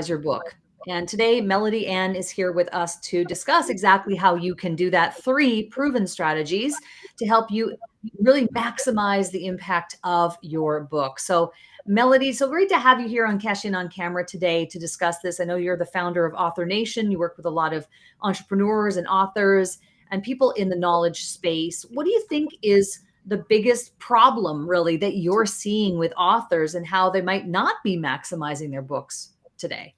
your book. And today, Melody Ann is here with us to discuss exactly how you can do that. 3 proven strategies to help you really maximize the impact of your book. So, Melody, so great to have you here on Cash In on Camera today to discuss this. I know you're the founder of Author Nation. You work with a lot of entrepreneurs and authors and people in the knowledge space. What do you think is the biggest problem, really, that you're seeing with authors and how they might not be maximizing their books today?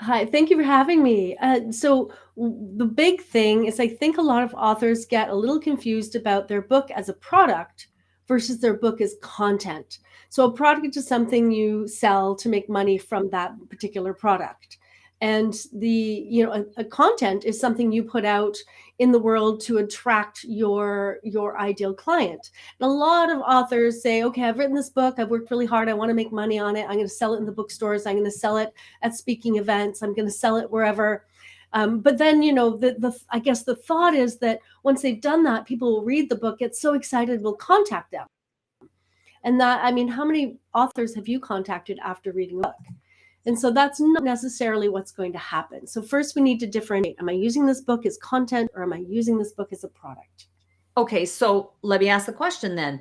Hi, thank you for having me. The big thing is I think a lot of authors get a little confused about their book as a product versus their book as content. So a product is something you sell to make money from that particular product. And a content is something you put out in the world to attract your ideal client. And a lot of authors say, okay, I've written this book, I've worked really hard, I want to make money on it, I'm going to sell it in the bookstores, I'm going to sell it at speaking events, I'm going to sell it wherever. But then, I guess the thought is that once they've done that, people will read the book, get so excited, will contact them. And how many authors have you contacted after reading a book? And so that's not necessarily what's going to happen. So first we need to differentiate. Am I using this book as content or am I using this book as a product? Okay, so let me ask the question then.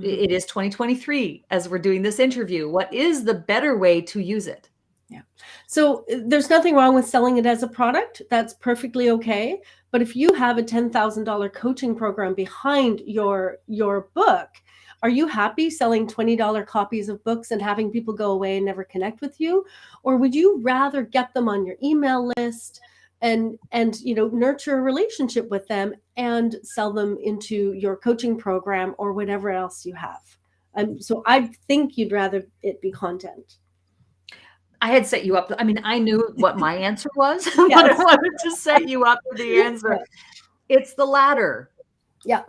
It is 2023 as we're doing this interview. What is the better way to use it? Yeah. So there's nothing wrong with selling it as a product. That's perfectly okay. But if you have a $10,000 coaching program behind your book, are you happy selling $20 copies of books and having people go away and never connect with you? Or would you rather get them on your email list and nurture a relationship with them and sell them into your coaching program or whatever else you have? So I think you'd rather it be content. I had set you up. I mean, I knew what my answer was, but I wanted to set you up for the answer. Yeah. It's the latter. Yeah.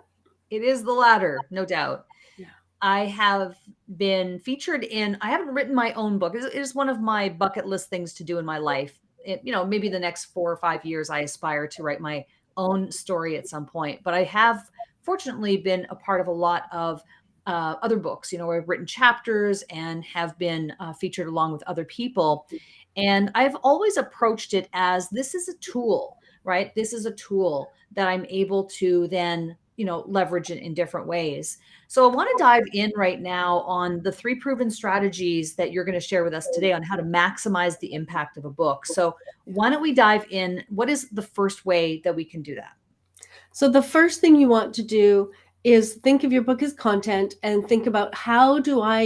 It is the latter, no doubt. Yeah. I have been featured I haven't written my own book. It is one of my bucket list things to do in my life. Maybe the next 4 or 5 years, I aspire to write my own story at some point. But I have fortunately been a part of a lot of other books, where I've written chapters and have been featured along with other people. And I've always approached it as this is a tool, right? This is a tool that I'm able to then, leverage it in different ways. So I want to dive in right now on the 3 proven strategies that you're going to share with us today on how to maximize the impact of a book. So why don't we dive in? What is the first way that we can do that? So the first thing you want to do is think of your book as content and think about how do I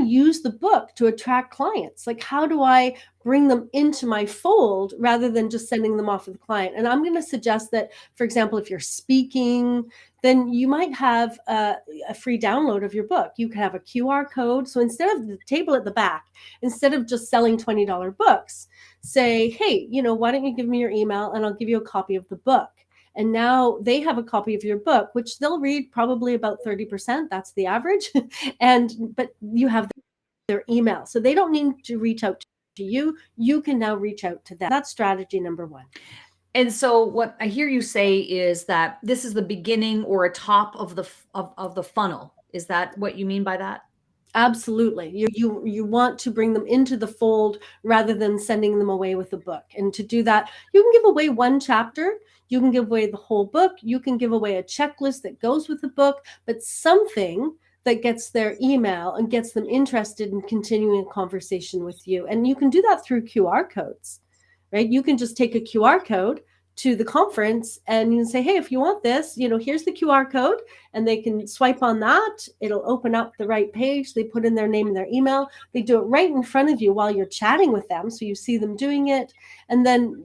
use the book to attract clients? Like, how do I bring them into my fold rather than just sending them off with the client? And I'm going to suggest that, for example, if you're speaking, then you might have a free download of your book. You can have a QR code. So instead of the table at the back, instead of just selling $20 books, say, hey, why don't you give me your email and I'll give you a copy of the book. And now they have a copy of your book, which they'll read probably about 30%. That's the average. But you have their email. So they don't need to reach out to you. You can now reach out to them. That's strategy number 1. And so what I hear you say is that this is the beginning or a top of the funnel. Is that what you mean by that? Absolutely. You want to bring them into the fold rather than sending them away with a book. And to do that, you can give away 1 chapter. You can give away the whole book. You can give away a checklist that goes with the book, but something that gets their email and gets them interested in continuing a conversation with you. And you can do that through QR codes, right? You can just take a QR code to the conference and you can say, hey, if you want this, here's the QR code, and they can swipe on that. It'll open up the right page. They put in their name and their email. They do it right in front of you while you're chatting with them. So you see them doing it. And then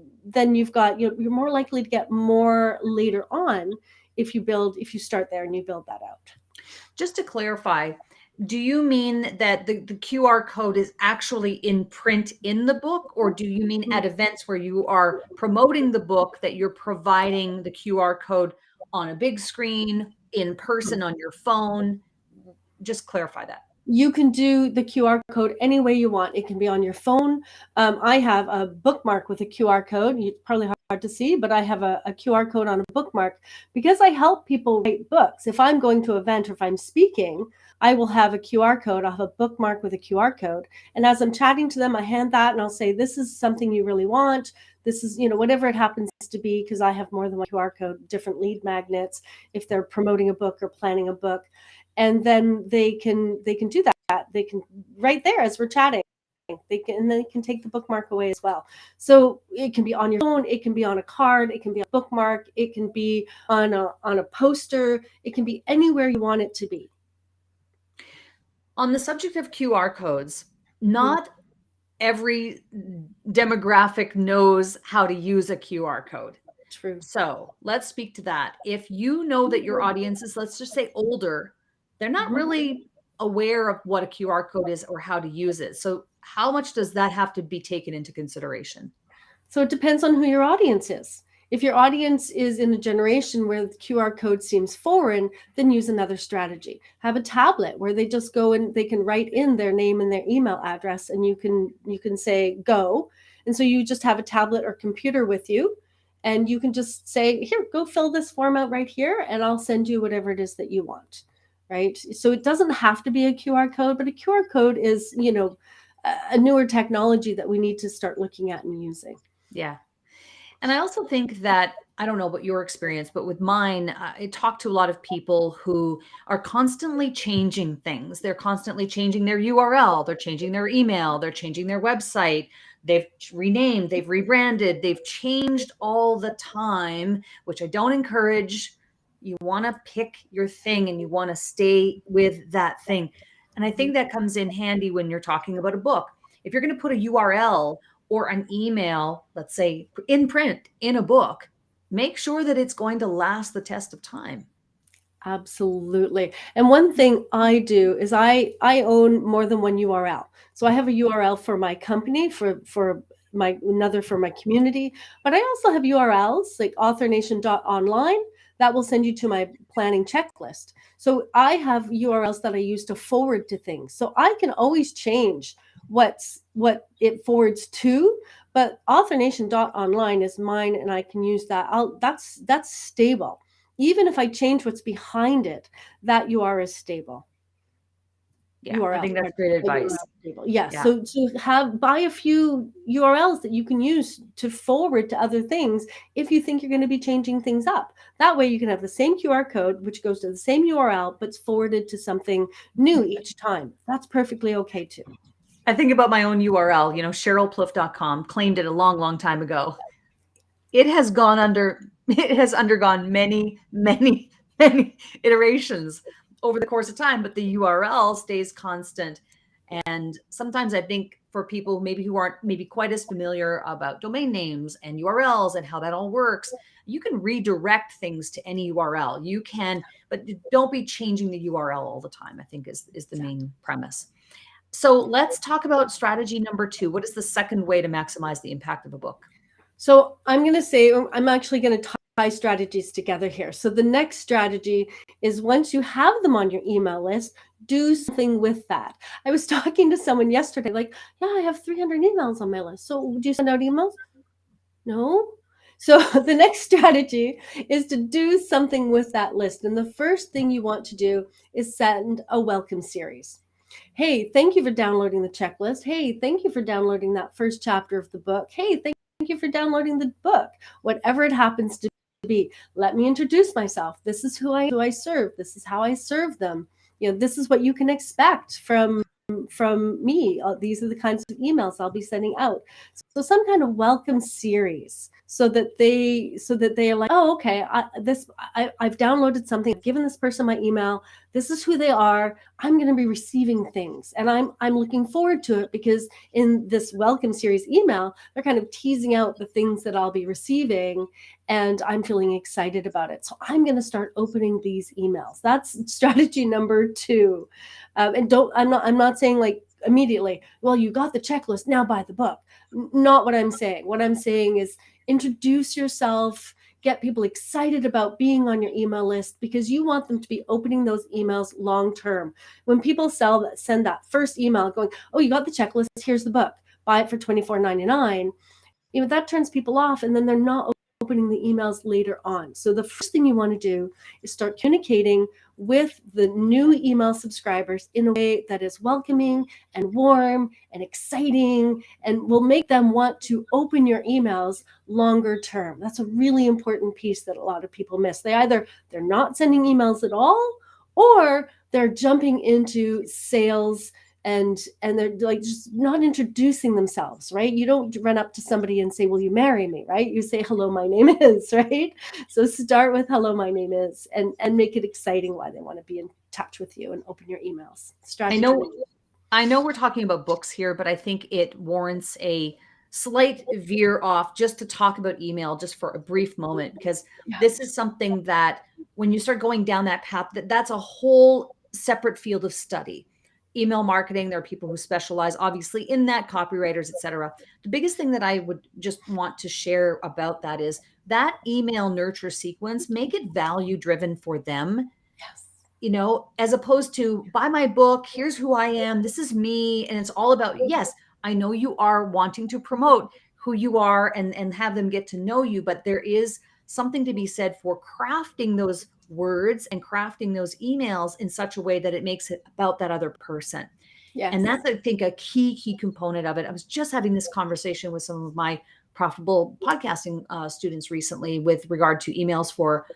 you're more likely to get more later on if you start there and you build that out. Just to clarify, do you mean that the QR code is actually in print in the book, or do you mean at events where you are promoting the book that you're providing the QR code on a big screen, in person, on your phone? Just clarify that. You can do the QR code any way you want. It can be on your phone. I have a bookmark with a QR code. It's probably hard to see, but I have a QR code on a bookmark because I help people write books. If I'm going to an event or if I'm speaking, I will have a QR code. I'll have a bookmark with a QR code. And as I'm chatting to them, I hand that and I'll say, this is something you really want. This is, whatever it happens to be, because I have more than one QR code, different lead magnets, if they're promoting a book or planning a book. And then they can do that. They can right there as we're chatting. They can take the bookmark away as well. So it can be on your phone, it can be on a card, it can be a bookmark, it can be on a poster, it can be anywhere you want it to be. On the subject of QR codes, not every demographic knows how to use a QR code. True. So let's speak to that. If you know that your audience is, let's just say, older, they're not really aware of what a QR code is or how to use it. So how much does that have to be taken into consideration? So it depends on who your audience is. If your audience is in a generation where the QR code seems foreign, then use another strategy. Have a tablet where they just go and they can write in their name and their email address, and you can say go. And so you just have a tablet or computer with you, and you can just say, here, go fill this form out right here, and I'll send you whatever it is that you want, right? So it doesn't have to be a QR code, but a QR code is, a newer technology that we need to start looking at and using. Yeah. And I also think that, I don't know about your experience, but with mine, I talk to a lot of people who are constantly changing things. They're constantly changing their URL, they're changing their email, they're changing their website. They've renamed, they've rebranded, they've changed all the time, which I don't encourage. You want to pick your thing and you want to stay with that thing. And I think that comes in handy when you're talking about a book. If you're going to put a URL or an email, let's say in print, in a book, make sure that it's going to last the test of time. Absolutely. And one thing I do is I own more than one URL. So I have a URL for my company, for another for my community, but I also have URLs like authornation.online that will send you to my planning checklist. So I have URLs that I use to forward to things. So I can always change what it forwards to, but authornation.online is mine and I can use that. That's stable. Even if I change what's behind it, that URL is stable. Yeah, I think that's great advice. Yeah. So buy a few URLs that you can use to forward to other things if you think you're going to be changing things up. That way you can have the same QR code, which goes to the same URL, but it's forwarded to something new each time. That's perfectly okay too. I think about my own URL, SherylPlouffe.com, claimed it a long, long time ago. It has undergone many, many, many iterations over the course of time, but the URL stays constant. And sometimes I think for people maybe who aren't maybe quite as familiar about domain names and URLs and how that all works, you can redirect things to any URL. You can, but don't be changing the URL all the time, I think is the main premise. So let's talk about strategy number 2. What is the second way to maximize the impact of a book? So I'm going to say, I'm actually going to tie strategies together here. So the next strategy is once you have them on your email list, do something with that. I was talking to someone yesterday, like, yeah, I have 300 emails on my list. So do you send out emails? No. So the next strategy is to do something with that list. And the first thing you want to do is send a welcome series. Hey, thank you for downloading the checklist. Hey, thank you for downloading that first chapter of the book. Hey, thank you for downloading the book. Whatever it happens to be, let me introduce myself. This is who I serve. This is how I serve them. This is what you can expect from me. These are the kinds of emails I'll be sending out. So some kind of welcome series so that they are like, oh, okay, I've downloaded something, I've given this person my email. This is who they are. I'm going to be receiving things, and I'm looking forward to it, because in this welcome series email, they're kind of teasing out the things that I'll be receiving, and I'm feeling excited about it. So I'm going to start opening these emails. That's strategy number 2. And I'm not saying like immediately, well, you got the checklist, now buy the book. Not what I'm saying. What I'm saying is introduce yourself, get people excited about being on your email list, because you want them to be opening those emails long term. When people send that first email going, oh, you got the checklist, here's the book, buy it for $24.99. That turns people off, and then they're not opening the emails later on. So the first thing you want to do is start communicating with the new email subscribers in a way that is welcoming and warm and exciting and will make them want to open your emails longer term. That's a really important piece that a lot of people miss. They're not sending emails at all, or they're jumping into sales and they're like just not introducing themselves, right? You don't run up to somebody and say, will you marry me, right? You say, hello, my name is, right? So start with hello, my name is, and make it exciting why they want to be in touch with you and open your emails. Strategy. I know we're talking about books here, but I think it warrants a slight veer off just to talk about email just for a brief moment, because this is something that when you start going down that path, that's a whole separate field of study. Email marketing, there are people who specialize obviously in that, copywriters, etc. The biggest thing that I would just want to share about that is that email nurture sequence, make it value driven for them. Yes. You know, as opposed to buy my book, here's who I am, this is me. And it's all about, yes, I know you are wanting to promote who you are and have them get to know you, but there is something to be said for crafting those words and crafting those emails in such a way that it makes it about that other person. Yes. And that's, I think, a key component of it. I was just having this conversation with some of my profitable podcasting students recently with regard to emails for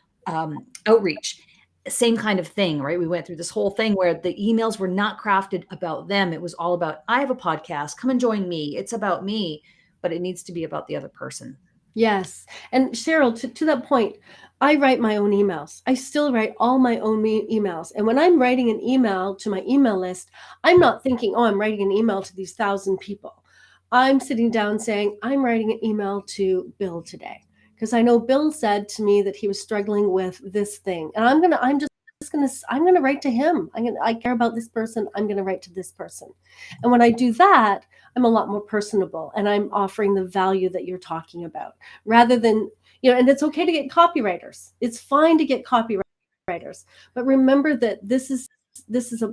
outreach. Same kind of thing, right? We went through this whole thing where the emails were not crafted about them. It was all about, I have a podcast, come and join me. It's about me, but it needs to be about the other person. Yes. And Sheryl, to that point, I write my own emails. I still write all my own emails. And when I'm writing an email to my email list, I'm not thinking, oh, I'm writing an email to these 1,000 people. I'm sitting down saying, I'm writing an email to Bill today, because I know Bill said to me that he was struggling with this thing. And I'm going to write to him. I care about this person. I'm going to write to this person. And when I do that, I'm a lot more personable and I'm offering the value that you're talking about, rather than, and it's okay to get copywriters. It's fine to get copywriters, but remember that this is a,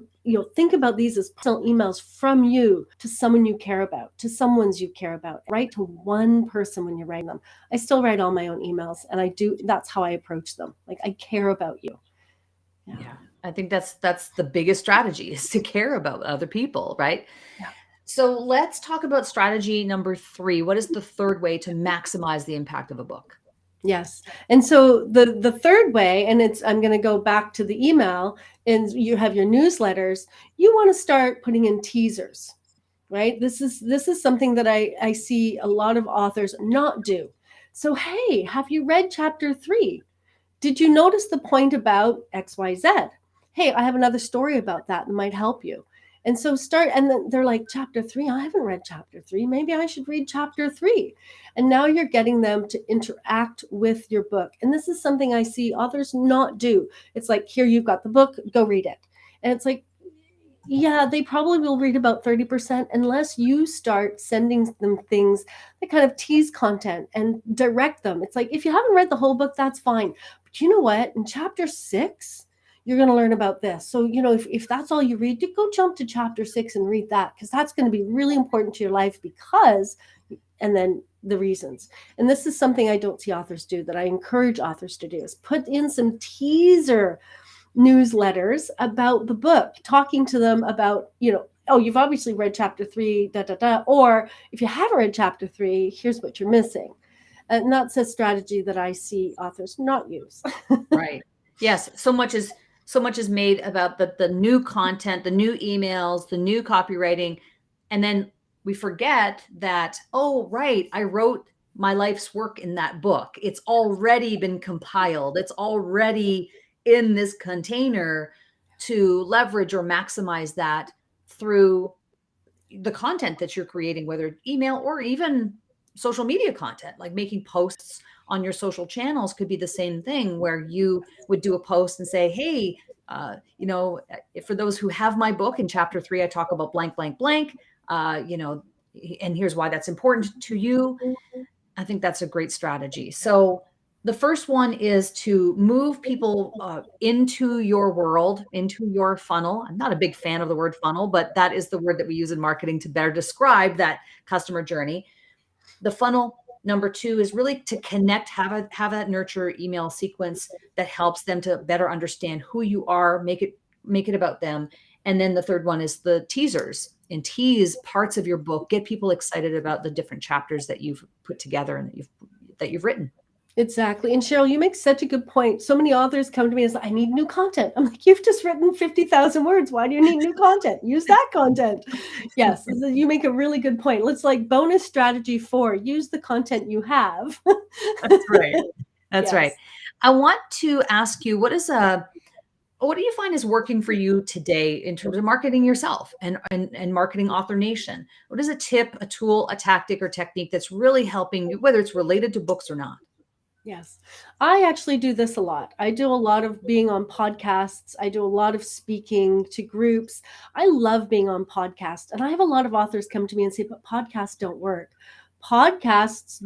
think about these as personal emails from you to someone you care about, to someone's you care about. Write to one person when you're writing them. I still write all my own emails, and that's how I approach them. Like, I care about you. Yeah. I think that's the biggest strategy, is to care about other people, right? Yeah. So let's talk about strategy number 3. What is the third way to maximize the impact of a book? Yes. And so the third way, and I'm going to go back to the email, and you have your newsletters, you want to start putting in teasers, right? This is something that I see a lot of authors not do. So, hey, have you read chapter 3? Did you notice the point about XYZ? Hey, I have another story about that might help you. And so and then they're like, chapter 3, I haven't read chapter 3. Maybe I should read chapter 3. And now you're getting them to interact with your book. And this is something I see authors not do. It's like, here, you've got the book, go read it. And it's like, yeah, they probably will read about 30% unless you start sending them things that kind of tease content and direct them. It's like, if you haven't read the whole book, that's fine. But you know what? In chapter 6, you're going to learn about this. So, if that's all you read, go jump to chapter 6 and read that, because that's going to be really important to your life, and then the reasons. And this is something I don't see authors do, that I encourage authors to do, is put in some teaser newsletters about the book, talking to them about, oh, you've obviously read chapter 3, or if you haven't read chapter 3, here's what you're missing. And that's a strategy that I see authors not use. Right. Yes. So much is made about the new content, the new emails, the new copywriting. And then we forget that, oh, right, I wrote my life's work in that book. It's already been compiled. It's already in this container to leverage or maximize that through the content that you're creating, whether email or even social media content, like making posts on your social channels could be the same thing, where you would do a post and say, hey, for those who have my book, in chapter 3, I talk about blank, blank, blank, and here's why that's important to you. I think that's a great strategy. So the first one is to move people into your world, into your funnel. I'm not a big fan of the word funnel, but that is the word that we use in marketing to better describe that customer journey. The funnel Number two is really to connect, have that nurture email sequence that helps them to better understand who you are, make it about them. And then the third one is the teasers, and tease parts of your book, get people excited about the different chapters that you've put together and that you've written. Exactly. And Sheryl, you make such a good point. So many authors come to me and say, I need new content. I'm like, you've just written 50,000 words. Why do you need new content? Use that content. Yes, you make a really good point. Let's like bonus strategy 4, use the content you have. That's right. That's Yes. right. I want to ask you, what do you find is working for you today in terms of marketing yourself and marketing Author Nation? What is a tip, a tool, a tactic, or technique that's really helping you, whether it's related to books or not? Yes, I actually do this a lot. I do a lot of being on podcasts. I do a lot of speaking to groups. I love being on podcasts. And I have a lot of authors come to me and say, but podcasts don't work. Podcasts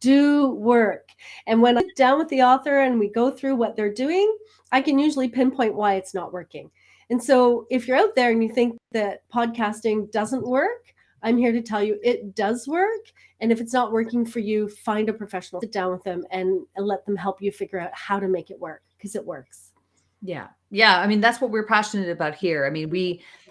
do work. And when I sit down with the author and we go through what they're doing, I can usually pinpoint why it's not working. And so if you're out there and you think that podcasting doesn't work, I'm here to tell you it does work. And if it's not working for you, find a professional, sit down with them and let them help you figure out how to make it work, because it works. Yeah. Yeah. I mean, that's what we're passionate about here. I mean,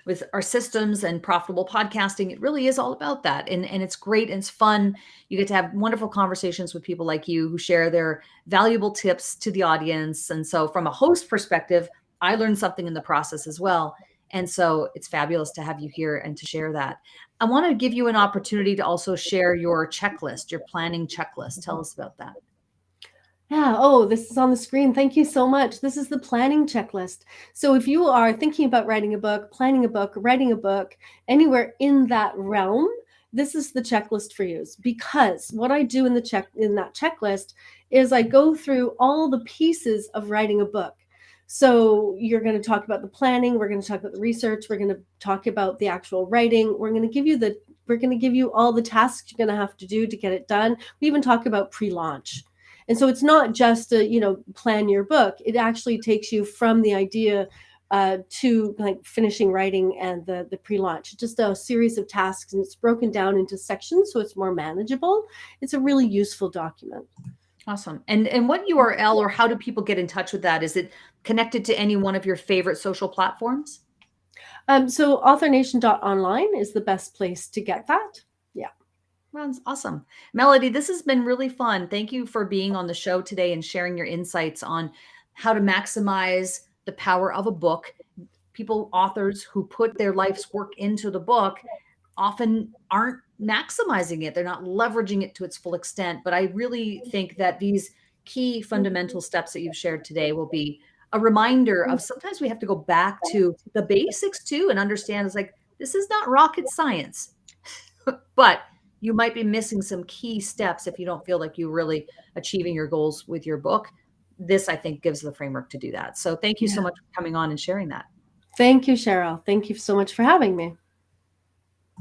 with our systems and profitable podcasting, it really is all about that. And it's great. And it's fun. You get to have wonderful conversations with people like you who share their valuable tips to the audience. And so from a host perspective, I learned something in the process as well. And so it's fabulous to have you here and to share that. I want to give you an opportunity to also share your checklist, your planning checklist. Tell us about that. Yeah. Oh, this is on the screen. Thank you so much. This is the planning checklist. So if you are thinking about writing a book, planning a book, writing a book, anywhere in that realm, this is the checklist for you. Because what I do in that checklist is I go through all the pieces of writing a book. So you're going to talk about the planning. We're going to talk about the research. We're going to talk about the actual writing. We're going to give you all the tasks you're going to have to do to get it done. We even talk about pre-launch. And so it's not just plan your book. It actually takes you from the idea to like finishing writing and the pre-launch. Just a series of tasks, and it's broken down into sections so it's more manageable. It's a really useful document. Awesome. And what URL or how do people get in touch with that? Is it connected to any one of your favorite social platforms? So authornation.online is the best place to get that. Yeah. That's awesome. Melody, this has been really fun. Thank you for being on the show today and sharing your insights on how to maximize the power of a book. Authors who put their life's work into the book often aren't maximizing it. They're not leveraging it to its full extent. But I really think that these key fundamental steps that you've shared today will be a reminder of sometimes we have to go back to the basics too and understand it's like, this is not rocket science, but you might be missing some key steps if you don't feel like you're really achieving your goals with your book. This, I think, gives the framework to do that. So thank you so much for coming on and sharing that. Thank you, Sheryl. Thank you so much for having me.